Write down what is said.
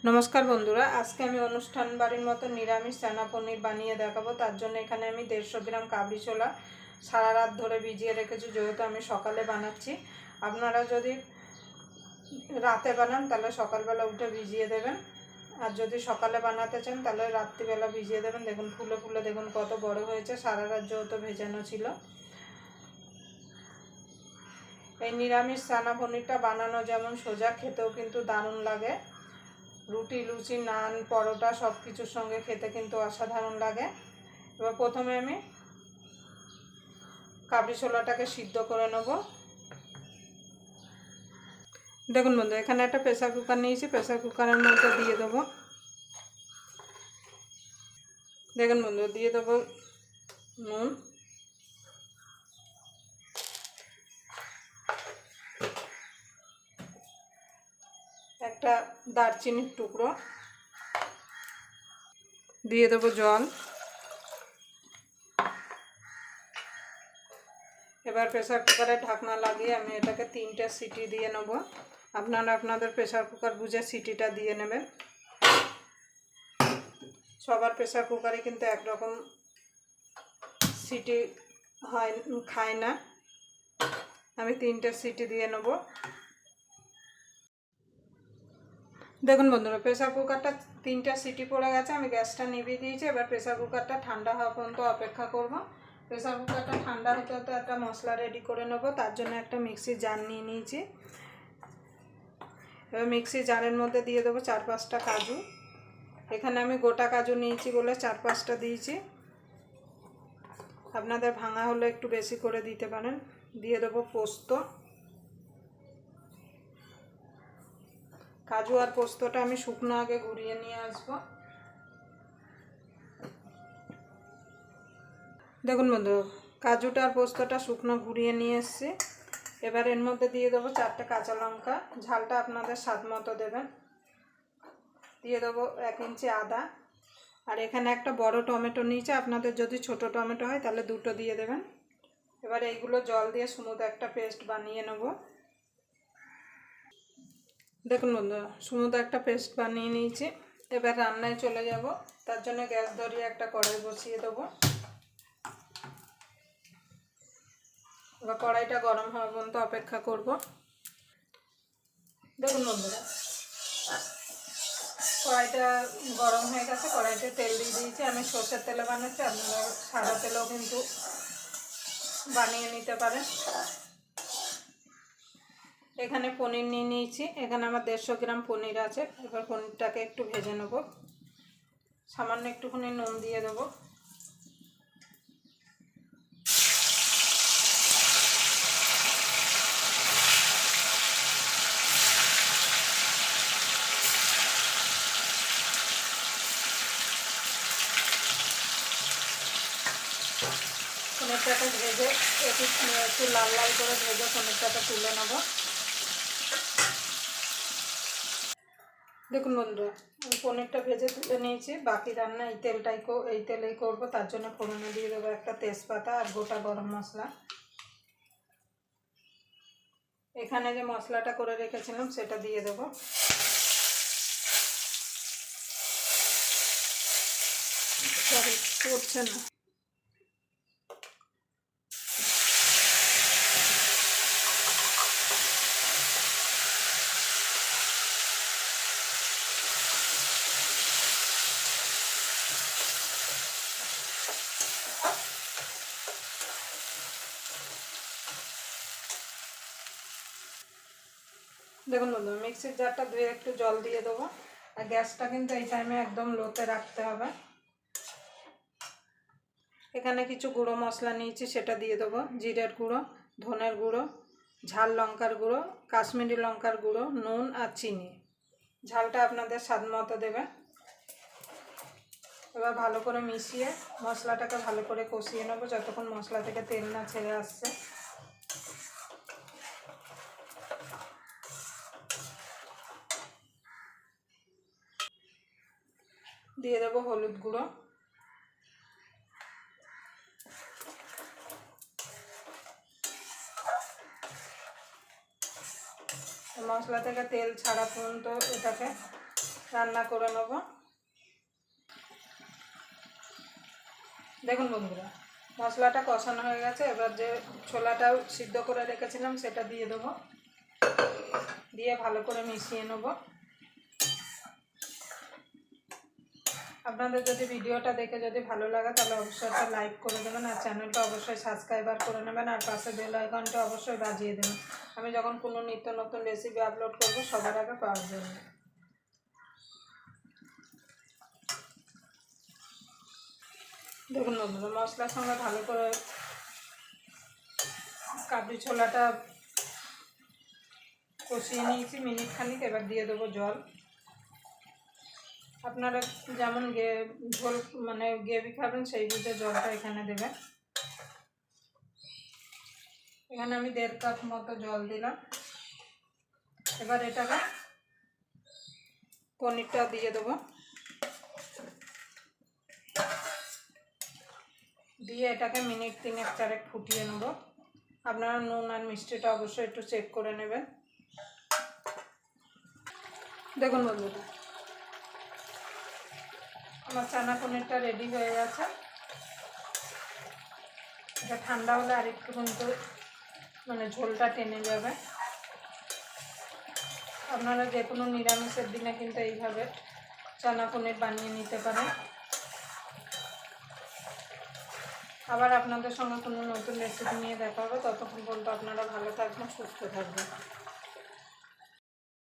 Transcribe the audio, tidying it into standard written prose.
नमस्कार बंधुरा आज के आमी अनुष्ठान बाड़ीर मतो निरामिष चाना पनीर बानिये देखाबो। तार जोन्नो एखाने आमी 150 ग्राम काबली छोला सारा रात धरे भिजिए रेखेछि, जेहेतु आमी सकाले बानाच्छि। आपनारा जोदि राते बानान ताहले सकालबेला उठे भिजिए देबेन, और जोदि सकाले बानाते चान ताहले रात्रिबेला भिजिए देबेन। देखुन फुले फुले देखुन कत बड़ हयेछे, सारा रात जेहेतु भेजानो छिलो। এই নিরামিষ চানা পনিরটা বানানো যেমন সোজা, খেতেও কিন্তু দারুণ লাগে। রুটি লুচি নান পরোটা সব কিছুর সঙ্গে খেতে কিন্তু অসাধারণ লাগে। এবার প্রথমে আমি কাবলি ছোলাটাকে সিদ্ধ করে নেব। দেখুন বন্ধু, এখানে একটা প্রেসার কুকার নিয়েছি, প্রেসার কুকারের মধ্যে দিয়ে দেবো। দেখুন বন্ধু, দিয়ে দেবো নুন, একটা দারচিনির টুকরো, দিয়ে দেবো জল। এবার প্রেসার কুকারে ঢাকনা লাগিয়ে আমি এটাকে 3টে সিটি দিয়ে নেব। আপনারা আপনাদের প্রেসার কুকার বুঝে সিটিটা দিয়ে নেবেন। সবার প্রেসার কুকারে কিন্তু একরকম সিটি হয় খায় না, আমি 3টে সিটি দিয়ে নেব। দেখুন বন্ধুরা, প্রেসার কুকারটা 3টা সিটি পড়ে গেছে, আমি গ্যাসটা নিভিয়ে দিয়েছি। এবার প্রেসার কুকারটা ঠান্ডা হওয়া পর্যন্ত অপেক্ষা করব। প্রেসার কুকারটা ঠান্ডা হতে হতে একটা মশলা রেডি করে নেব। তার জন্য একটা মিক্সির জার নিয়ে নিয়েছি। এবার মিক্সির জারের মধ্যে দিয়ে দেবো 4-5টা কাজু। এখানে আমি গোটা কাজু নিয়েছি বলে 4-5টা দিয়েছি, আপনাদের ভাঙা হলে একটু বেশি করে দিতে পারেন। দিয়ে দেবো পোস্ত। কাজু আর পোস্তটা আমি শুকনো আগে ঘুরিয়ে নিয়ে আসবো। দেখুন বন্ধু, কাজুটা আর পোস্তটা শুকনো ঘুরিয়ে নিয়ে এসেছি। এবার এর মধ্যে দিয়ে দেবো 4টে কাঁচা লঙ্কা, ঝালটা আপনাদের স্বাদ মতো দেবেন। দিয়ে দেবো 1 ইঞ্চি আদা, আর এখানে একটা বড় টমেটো নিয়েছি, আপনাদের যদি ছোট টমেটো হয় তাহলে 2টো দিয়ে দেবেন। এবার এইগুলো জল দিয়ে স্মুথ একটা পেস্ট বানিয়ে নেব। দেখুন বন্ধু, স্মুথ একটা পেস্ট বানিয়ে নিয়েছি। এবার রান্নায় চলে যাব। তার জন্য গ্যাস ধরিয়ে একটা কড়াই বসিয়ে দেবো। এবার কড়াইটা গরম হওয়া পর্যন্ত অপেক্ষা করব। দেখুন বন্ধুরা, কড়াইটা গরম হয়ে গেছে, কড়াইতে তেল দিয়ে দিয়েছি। আমি সরষের তেলে বানাচ্ছি, আপনারা সাদা তেলেও কিন্তু বানিয়ে নিতে পারেন। এখানে পনির নিয়ে নিয়েছি, এখানে আমার 150 গ্রাম পনির আছে। এবার পনিরটাকে একটু ভেজে নেব। সামান্য একটুখানি নুন দিয়ে দেবো। পনিরটাকে ভেজে একটু লাল লাল করে ভেজে পনিরটাকে তুলে নেব। দেখুন বন্ধু, আমি পনিরটা ভেজে তুলে নিয়েছি। বাকি রান্না এই তেলেই করব। তার জন্য ফোড়নে দিয়ে দেবো একটা তেজপাতা আর গোটা গরম মশলা। এখানে যে মশলাটা করে রেখেছিলাম সেটা দিয়ে দেবো। সরি, পড়ছে না। দেখুন বন্ধু, মিক্সির জারটা ধুয়ে একটু জল দিয়ে দেবো। আর গ্যাসটা কিন্তু এই টাইমে একদম লোতে রাখতে হবে। এখানে কিছু গুঁড়ো মশলা নিয়েছি, সেটা দিয়ে দেবো। জিরের গুঁড়ো, ধনের গুঁড়ো, ঝাল লঙ্কার গুঁড়ো, কাশ্মীরি লঙ্কার গুঁড়ো, নুন আর চিনি। ঝালটা আপনাদের স্বাদ মতো দেবেন। এবার ভালো করে মিশিয়ে মশলাটাকে ভালো করে কষিয়ে নেব যতক্ষণ মশলা থেকে তেল না ছেড়ে আসছে। দিয়ে দেবো হলুদ গুঁড়ো, মশলা থেকে তেল ছাড়া পর্যন্ত এটাকে রান্না করে নেব। দেখুন বন্ধুরা, মশলাটা কষানো হয়ে গেছে। এবার যে ছোলাটাও সিদ্ধ করে রেখেছিলাম সেটা দিয়ে দেবো, দিয়ে ভালো করে মিশিয়ে নেব। আপনাদের যদি ভিডিওটা দেখে যদি ভালো লাগে তাহলে অবশ্যই একটা লাইক করে দেবেন, আর চ্যানেলটা অবশ্যই সাবস্ক্রাইবার করে নেবেন, আর পাশে বেল আইকনটা অবশ্যই বাজিয়ে দেবেন। আমি যখন কোনো নিত্য নতুন রেসিপি আপলোড করব সবার আগে পাওয়ার জন্য। দেখুন বন্ধুরা, মশলার সঙ্গে ভালো করে কাবলি ছোলাটা কষিয়ে নিয়েছি মিনিট খানিক। এবার দিয়ে দেবো জল। আপনারা যেমন ঝোল মানে গ্রেভি খাবেন সেই বুঝে জলটা এখানে দেবেন। এখানে আমি 1.5 কাপ মতো জল দিলাম। এবার এটাকে পনিরটা দিয়ে দেবো, দিয়ে এটাকে মিনিট 3-4 ফুটিয়ে নেব। আপনারা নুন আর মিষ্টিটা অবশ্যই একটু চেক করে নেবেন। দেখুন বন্ধুরা, আমার চানা পনিরটা রেডি হয়ে গেছে। এটা ঠান্ডা হলে আর একটু কিন্তু মানে ঝোলটা টেনে যাবে। আপনারা যে কোনো নিরামিষের দিনে কিন্তু এইভাবে চানা পনির বানিয়ে নিতে পারেন। আবার আপনাদের সঙ্গে কোনো নতুন রেসিপি নিয়ে দেখা হবে। ততক্ষণ পর্যন্ত আপনারা ভালো থাকবেন, সুস্থ থাকবেন।